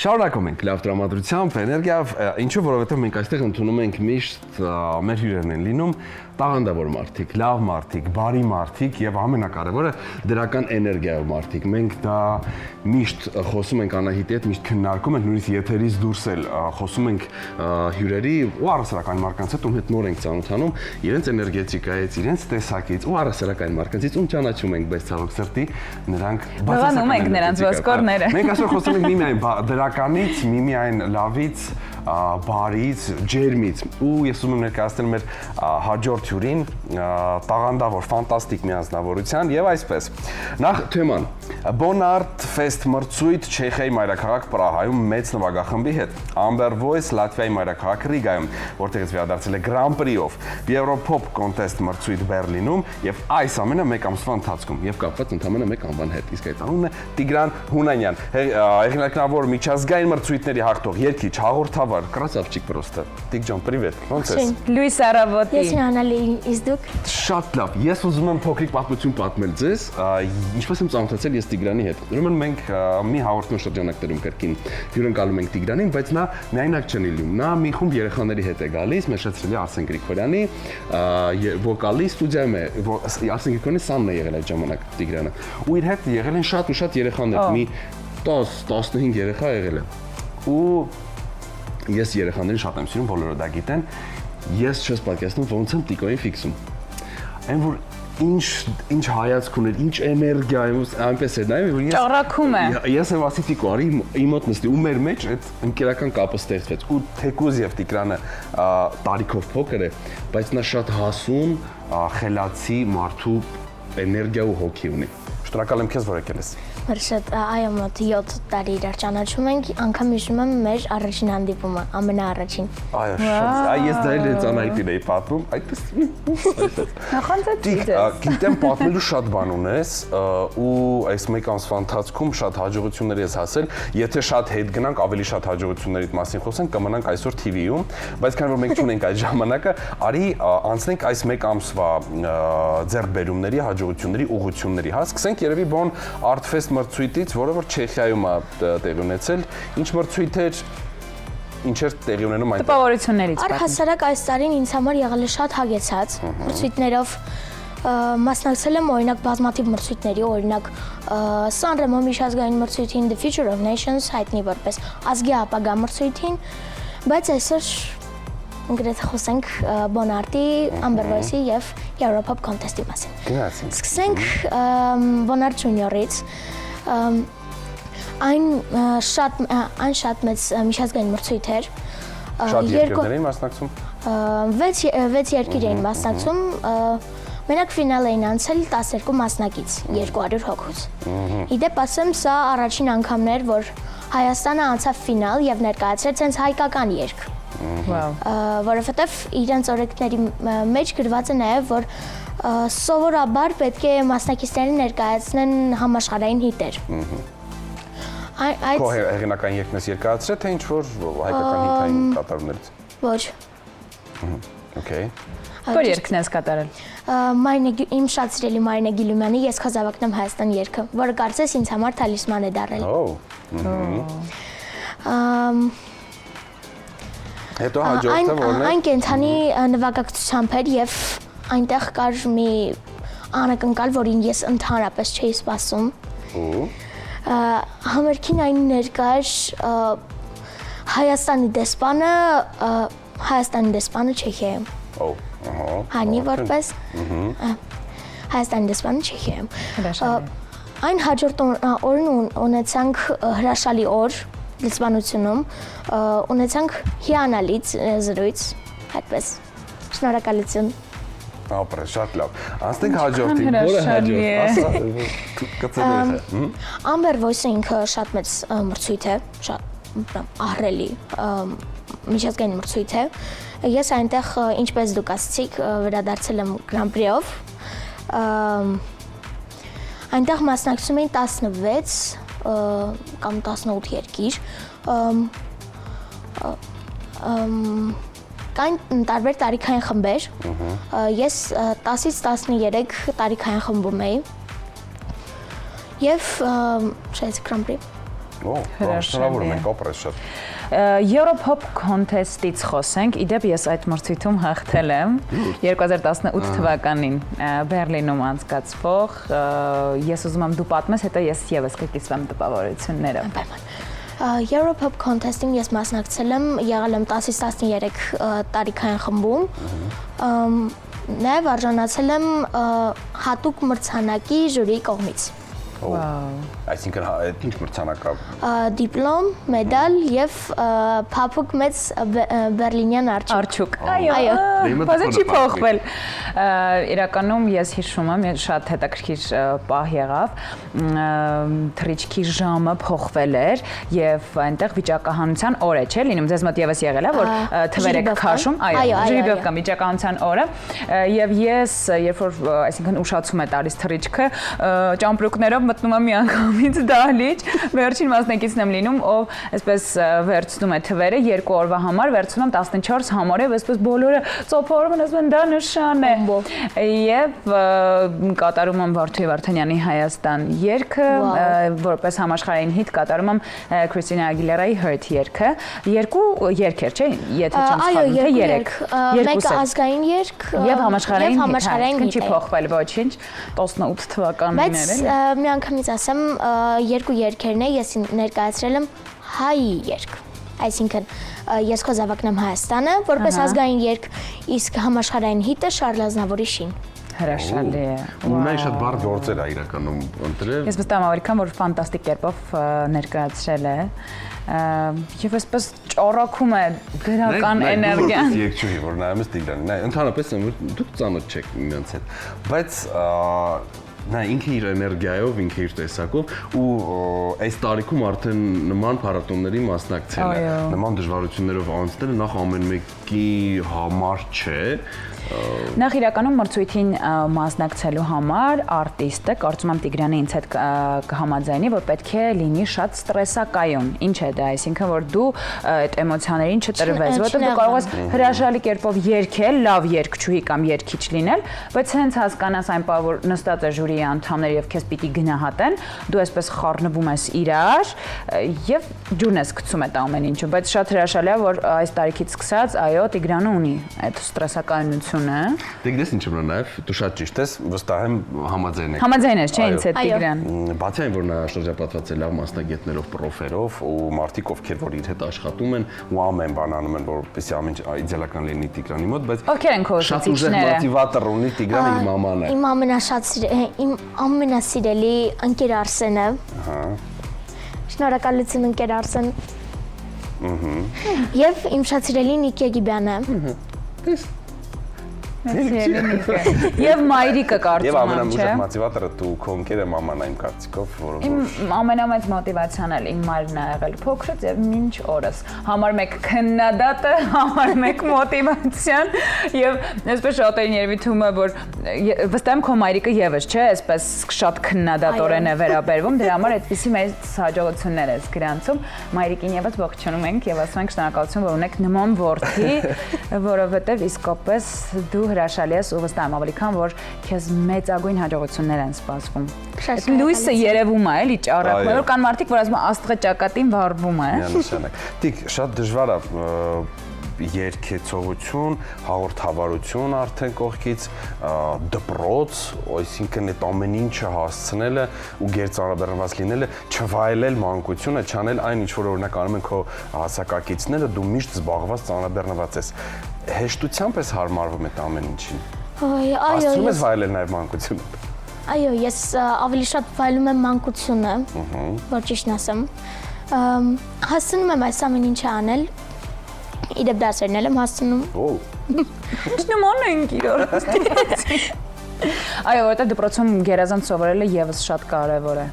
Շարունակում ենք լավ տրամադրությամբ, էներգիայով, ինչու որովհետև մենք այստեղ ընդունում ենք միշտ մեր հյուրերն են լինում տաղանդավոր մարդիկ, լավ մարդիկ, բարի մարդիկ եւ ամենակարևորը դրական էներգիայով մարդիկ։ Մենք դա միշտ խոսում ենք Անահիտի հետ, միշտ քննարկում ենք, նույնիսկ եթերից դուրս էլ խոսում ենք հյուրերի ու առասարակ այն մարդկանց հետ, ում հետ նոր ենք ծանոթանում, իրենց էներգետիկայից, իրենց տեսակից ու առասարակ այն մարդկանցից, ում ճանաչում ենք, բայց ցավոք սրտի նրանք բացասական ենք նրանց ոսկորները։ Մենք այսօր խոսում ենք միմիայն դրականից, միմիայն լավից, բարից, ջերմից ու ես ուզում եմ ներկայացնել մեր հաջորդ հյուրին տաղանդավոր, ֆանտաստիկ միանձնավորության եւ այսպես։ Նախ թեման Bonart Fest մրցույթ Չեխիայի մայրաքաղաք Պրահայում մեծ նվագախմբի հետ, Amber Voice Լատվիայի մայրաքաղաք Ռիգայում, որտեղից վերադարձել է Grand Prix-ով, Europop Contest մրցույթ Բերլինում եւ այս ամենը մեկ ամսվա ընթացքում եւ կապված ընդամենը մեկ անվան հետ, իսկ այդ անունն է Տիգրան Հունանյան, հեղինակավոր միջազգային մրցույթների հաղթող, երգիչ, հաղորդավար, красавчик просто։ Տիգ ջան, привет։ Ոնց ես։ Լուիս Արավոտի։ Ես Անալի, իսկ դուք։ Շատ լավ։ Ես ուզում եմ փոքրիկ պատմություն պատմել ձեզ, ինչպես եմ ծանոթացել ես Տիգրանի հետ։ Ուրեմն մենք մի հաղորդման շրջանակներում կրկին հյուրընկալում ենք Տիգրանին, բայց նա միայնակ չեն լինում։ Նա մի խումբ երեխաների հետ է գալիս, մեջացրել է Արսեն Գրիգորյանի, վոկալի ստուդիայում է, Արսեն Գրիգորյանի սանն է եղել այդ ժամանակ Տիգրանը։ Ու իր հետ եղել են շատ ու շատ երեխաներ, մի 10-15 երեխա եղել է։ Ու ես երեխաներին շատ եմ սիրում, բոլորը դա գիտեն։ Ես չես պատկերացնում ոնց եմ Տիկոյին ֆիքսում։ Այն որ ինչ հայացք ուներ, ինչ էներգիա, այնպես է նայում, որ ես ճառակում է։ Ես եմ ասի Տիկո, արի իմ մոտ նստի, ու մեր մեջ այդ ընկերական կապը ստեղծվեց։ Ու թեկուզ եւ Տիգրանը տարիքով փոքր է, բայց նա շատ հասուն, խելացի մարդու էներգիա ու հոգի ունի։ Շնորհակալ եմ քեզ, որ եկել ես։ Շատ այո, մոտ 7 տարի իրար ճանաչում ենք, անգամ հիշում եմ մեր առաջին հանդիպումը, ամենաառաջին։ Այո, շատ։ Ես դա էլ հենց Անահիտին էի պատմում, այդպես։ Նախանձեցի։ Գիտեմ պատմելու շատ բան ունես ու այս մեկ ամսվա ընթացքում շատ հաջողություններ ես հասել, եթե շատ հետ գնանք, ավելի շատ հաջողություններից մասին խոսենք, կմնանք այսօր TV-ում, բայց քանի որ մենք չունենք այդ ժամանակը, արի անցնենք այս մեկ ամսվա ձեռքբերումների, հաջողությունների, ուղղությունների, հա, սկսենք երևի Bon Art Fest մրցույթից, որը որ Չեխիայում է տեղի ունեցել, ինչ մրցույթ էր, ինչեր տեղի ունենում այնտեղ։ Տպավորություններից։ Առհասարակ այս տարին ինձ համար եղել է շատ հագեցած մրցույթներով, մասնակցել եմ օրինակ բազմաթիվ մրցույթների, օրինակ Sanremo միջազգային մրցույթին, The Future of Nations, հայտնի որպես ազգի ապագա մրցույթին, բայց այսօր գրեթե խոսենք Bonart-ի, Amber Voice-ի եւ Europop Contest-ի մասին։ Գնացինք։ Սկսենք Bonart Junior-ից։ Այն շատ մեծ միջազգային մրցույթ էր։ Շատ երկրներ էին մասնակցում։ 6 երկիր էին մասնակցում։ Մենակ ֆինալ էին անցել 12 մասնակից, 200 հոգուց։ Իդեպ ասեմ, սա առաջին անգամն էր, որ Հայաստանը անցավ ֆինալ եւ ներկայացրեց հենց հայկական երգ։ Որովհետեւ իրենց օրենքների մեջ գրված է նաեւ, որ սովորաբար պետք է մասնակիցներին ներկայացնեն համաշխարհային հիտեր։ Քո հեղինակային երգն ես երկարացրել, թե ինչ-որ հայկական հիթային կատարումներից։ Ոչ։ Okay։ Որ երգն ես կատարել։ Իմ շատ սիրելի Մարինե Գիլումյանի «Ես քո զավակն եմ Հայաստան» երգը, որը կարծես ինձ համար թալիսման է դառել։ Հետո հաջորդը որն է։ Այն կենթանի նվագակցությամբ էր եւ այնտեղ կար մի անակնկալ, որին ես ընդհանրապես չէի սպասում։ Համերգին այն ներկար Հայաստանի դեսպանը Չեխիայում։ Հանի որպես Հայաստանի դեսպանը Չեխիայում։ Այն հաջորդ օրն ունեցանք հրաշալի օր դեսպանությունում, ունեցանք հիանալի զրույց, այդպես։ Շնորհակալություն։ Ապրե, շատ լավ։ Անցնենք հաջորդին, որը հաջորդ, կծրել է։ Amber Voice-ը ինքը շատ մեծ մրցույթ է, շատ ահռելի միջազգային մրցույթ է։ Ես այնտեղ, ինչպես դուք ասացիք, վերադարձել եմ Grand Prix-ով։ Այնտեղ մասնակցում էին 16 կամ 18 երկիր։ Կային տարբեր տարիքային խմբեր։ Ես 10-ից 13 տարիքային խմբում էի։ Եվ շայց Grand Prix։ Շնորհավորում ենք, օպերես շատ։ Europop Contest-ից խոսենք։ Իդեպ ես այդ մրցույթում հաղթել եմ 2018 թվականին Բերլինում անցկացվող։ Ես ուզում եմ դու պատմես, հետո ես եւս կկիսվեմ տպավորությունները։ Europop Contest-ին ես մասնակցել եմ, եղել եմ 10-ից 13 տարիքային խմբում։ Նաև արժանացել եմ հատուկ մրցանակի ժյուրիի կողմից։ Այսինքն այդ ինչ մրցանակ է։ Դիպլոմ, մեդալ եւ փափուկ մեծ բերլինյան արջուկ։ Այո, բազը չի փոխվել։ Իրականում ես հիշում եմ, շատ հետաքրքիր պահ եղավ։ Թռիչքի ժամը փոխվել էր եւ այնտեղ վիճակահանության օր է, չէ՞, լինում։ Ձեզ մոտ եւս եղել է, որ թվեր եք քաշում, այո, ժրիբով կամ վիճակահանության օրը։ Եվ ես, երբ որ այսինքն ուշացում է տալիս թռիչքը, ճամպրուկներով մտնում եմ միանգամից դահլիճ, վերջին մասնակիցն եմ լինում, ով այսպես վերցնում է թվերը 2 օրվա համար, վերցնում եմ 14 համարով, այսպես բոլորը ծոփորում են, ասում են դա նշան է։ Եվ կատարում եմ Վարդուհի Վարդանյանի Հայաստան երգը, որպես համաշխարհային հիթ կատարում եմ Քրիստինա Ագիլերայի Hurt երգը։ 2 երգեր, չէ՞, եթե չեմ սխալվում, թե 3։ Մեկը ազգային երգ եւ համաշխարհային հիթ չի փոխվել ոչինչ 18 թվականներ է։ Բայց մի անգամից ասեմ, 2 երգերն է ես ներկայացրել եմ հայ երգ։ Այսինքն ես քո զավակն եմ Հայաստանը, որպես ազգային երգ, իսկ համաշխարհային հիթը Շարլ Ազնավուրի Շին։ Հրաշալի է։ Ունի շատ բարդ գործեր է իրականում ընտրել։ Ես վստահ եմ Ավրիկան, որ ֆանտաստիկ կերպով ներկայացրել է։ Եվ այսպես ճառակում է դրական էներգիան։ Երկչուհի, որ նայում ես Տիգրանին, նայ, ընդհանրապես դուք ծանոթ չեք միմյանց հետ, բայց նա ինքը իր էներգիայով, ինքը իր տեսակով ու այս տարիքում արդեն նման փառատոների մասնակցել է, նման դժվարություններով անցնել է, նախ ամեն մեկի համար չէ։ Նախ իրականում մրցույթին մասնակցելու համար արտիստը, կարծում եմ Տիգրանը ինձ հետ կհամաձայնի, որ պետք է լինի շատ ստրեսակայուն։ Ինչ է դա, այսինքն որ դու այդ էմոցիաներին չտրվես, որովհետև դու կարող ես հրաշալի կերպով երգել, լավ երգչուհի կամ երգիչ լինել, բայց հենց հասկանաս այն բանը, որ նստած է ժյուրիի անդամները եւ քեզ պիտի գնահատեն, դու այսպես խառնվում ես իրար եւ ջուրն ես գցում այդ ամեն ինչը, բայց շատ հրաշալի է, որ այս տարիքից սկսած, այո, Տիգրանը ունի այդ ստրեսակայունությունը։ Դե ինչ եմ նաև, դու շատ ճիշտ ես, վստահ եմ համաձայն եք։ Համաձայն ես, չէ՞ ինձ հետ Տիգրան։ Բացի այն, որ նա շրջապատված է լավ մասնագետներով, պրոֆերով ու մարդիկ, ովքեր որ իր հետ աշխատում են ու ամեն բան անում են, որպեսզի ամեն ինչ իդեալական լինի Տիգրանի մոտ, բայց ովքեր են քո ուսուցիչները։ շատ ուժեղ մոտիվատոր ունի Տիգրանը իմ մաման է։ Իմ ամենասիրելի ընկեր Արսենը։ Շնորհակալություն ընկեր Արսեն։ Եվ իմ շատ սիրելի Նիկի Գիբյանը։ Եվ մայրիկը կարծում եմ, չէ՞։ Եվ ամենամուժ մոտիվատորը դու քո ընկերը մաման այն կարծիքով, որը իմ ամենամեծ մոտիվացիան էլ իմ մայրն է եղել փոքրից եւ մինչ օրս։ Համար մեկ քննադատը, համար մեկ մոտիվացիան եւ այսպես շատերին երևի թվում է, որ վստահ եմ քո մայրիկը եւս, չէ՞, այսպես շատ քննադատորեն է վերաբերվում, դրա համար այդպիսի մեծ հաջողություններ ես գրանցում։ Մայրիկին եւս ողջունում ենք եւ ասում ենք շնորհակալություն, որ ունեք նման որդի, որովհետեւ իսկապես դու հրաշալի ես ու վստահ եմ ավելի քան որ քեզ մեծագույն հաջողություններ են սպասվում։ Լույսը երևում է, էլի ճառակում է, որ կան մարդիկ, որ ասում են աստղը ճակատին վառվում է։ Միանշանակ։ Տիկ, շատ դժվար է երկեցողություն, հաղորդավարություն արդեն կողքից, դպրոց, այսինքն այդ ամեն ինչը հասցնելը ու գերծանրաբեռնված լինելը, չվայելել մանկությունը, չանել այն ինչ որ օրինակ անում են քո հասակակիցները, դու միշտ զբաղված ծանրաբեռնված ես։ Հեշտությամբ ես հարմարվում այդ ամեն ինչին։ Այո, հասցնում ես վայելել նաև մանկությունը։ Այո, ես ավելի շատ վայելում եմ մանկությունը, որ ճիշտն ասեմ։ Հասցնում եմ այս ամեն ինչը անել։ Իդեպ դասերն եմ հասցնում։ Նման ենք իրար։ Այո, որտեղ դպրոցում գերազանց սովորելը եւս շատ կարեւոր է։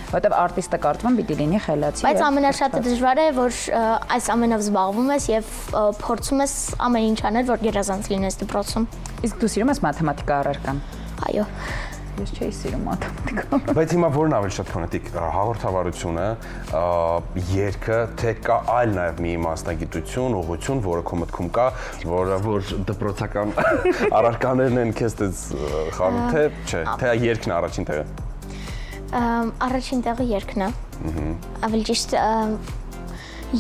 Որտեղ արտիստը կարծում եմ պիտի լինի խելացի։ Բայց ամենաշատը դժվար է, որ այս ամենով զբաղվում ես եւ փորձում ես ամեն ինչ անել, որ գերազանց լինես դպրոցում։ Իսկ դու սիրում ես մաթեմատիկա առարկան։ Այո։ Ես չէի սիրում մաթեմատիկա։ Բայց հիմա որն ավելի շատ ֆոնետիկ հաղորդավարությունը, երգը, թե կա այլ նաև մի մասնագիտություն, ուղղություն, որը քո մտքում կա, որը որ դպրոցական առարկաներն են քեզ դες խառնում, թե չէ, թե երգն է առաջին տեղը։ Առաջին տեղը երգն է։ Ավելի ճիշտ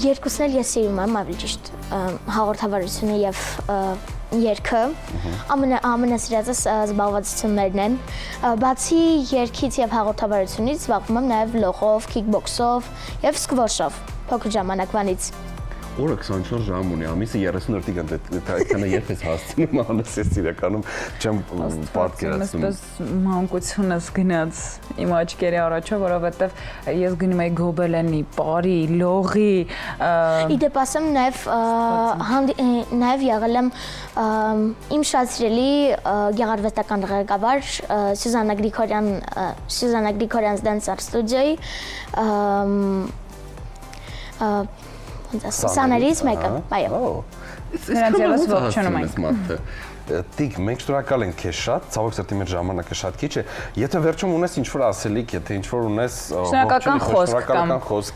երկուսն էլ ես սիրում եմ, ավելի ճիշտ հաղորդավարությունը եւ երգը ամենասիրածս զբաղվածություններն են։ Բացի երգից եւ հաղորդավարությունից զբաղվում եմ նաեւ լողով, քիքբոքսով եւ սկվոշով փոքր ժամանակվանից։ Օրը 24 ժամ ունի, ամիսը 30 օրտիկ այդքանը երբ ես հասցնում անես ես իրականում չեմ պատկերացնում։ Այսպես մանկությունս գնաց իմ աչքերի առաջով, որովհետև ես գնում էի գոբելենի, պարի, լողի։ Իդեպ ասեմ նաև եղել եմ իմ շատ սիրելի գեղարվեստական ղեկավար Սյուզաննա Գրիգորյան's Dance Art Studio-ի սաներից մեկը, այո։ Նրանց ևս ողջունում ենք։ Տիկ, մենք շնորհակալ ենք քեզ շատ, ցավոք սրտի մեր ժամանակը շատ քիչ է։ Եթե վերջում ունես ինչ-որ ասելիք, եթե ինչ-որ ունես շնորհակալական խոսք,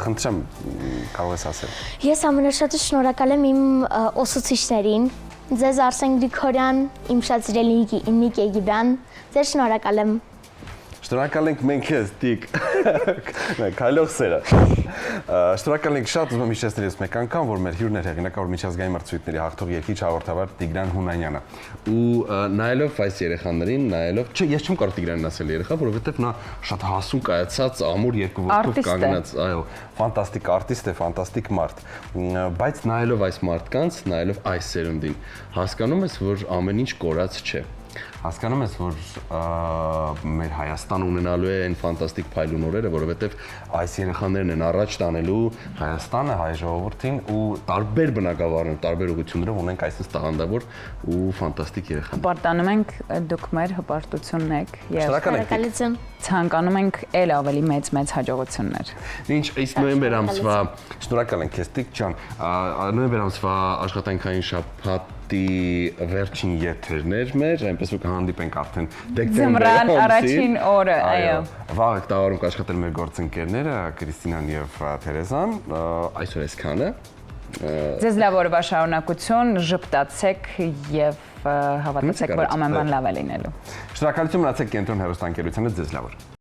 խնդրեմ, կարող ես ասել։ Ես ամենաշատը շնորհակալ եմ իմ ուսուցիչներին, ձեզ Արսեն Գրիգորյան, իմ շատ սիրելի Նիկ Եգիբյան, ձեզ շնորհակալ եմ։ Շնորհակալ ենք մենք քեզ, Տիկ։ Քայլող սերը։ Շնորհակալ ենք շատ, ուզում եմ հիշեցնել ես մեկ անգամ, որ մեր հյուրն էր հեղինակավոր միջազգային մրցույթների հաղթող երգիչ հաղորդավար Տիգրան Հունանյանը։ Ու նայելով այս երեխաներին, նայելով, չէ, ես չեմ կարող Տիգրանին ասել երեխա, որովհետև նա շատ հասուն կայացած, ամուր երկու ոտքով կանգնած, այո, ֆանտաստիկ արտիստ է, ֆանտաստիկ մարդ։ Բայց նայելով այս մարդկանց, նայելով այս սերունդին, հասկանում ես, որ ամեն ինչ կորած չէ։ Հասկանում ես, որ մեր Հայաստան ունենալու է այն ֆանտաստիկ փայլուն օրերը, որովհետև այս երեխաներն են առաջ տանելու Հայաստանը, հայ ժողովրդին ու տարբեր բնակավարներ, տարբեր ուղղություններով ունենք այսպես տաղանդավոր ու ֆանտաստիկ երեխաներ։ Հպարտանում ենք դուք մեր հպարտությունն եք եւ Շնորհակալություն։ ցանկանում ենք ել ավելի մեծ հաջողություններ։ Ինչ իսկ նոյեմբեր ամսվա շնորհակալ ենք քեզ Տիկ ջան, նոյեմբեր ամսվա աշխատանքային շաբաթի վերջին եթերներ մեր, այնպես որ կհանդիպենք արդեն դեկտեմբերի առաջին օրը, այո։ Վաղ տաղարում կաշխատել մեր գործընկերները Կրիստինան եւ Թերեզան, այսօր այսքանը։ Ձեզ լավ օրվա շարունակություն, ժպտացեք եւ հավատացեք, որ ամեն բան լավ է լինելու։ Շնորհակալություն մնացեք Կենտրոն հեռուստաընկերությանը, ձեզ լավ օր։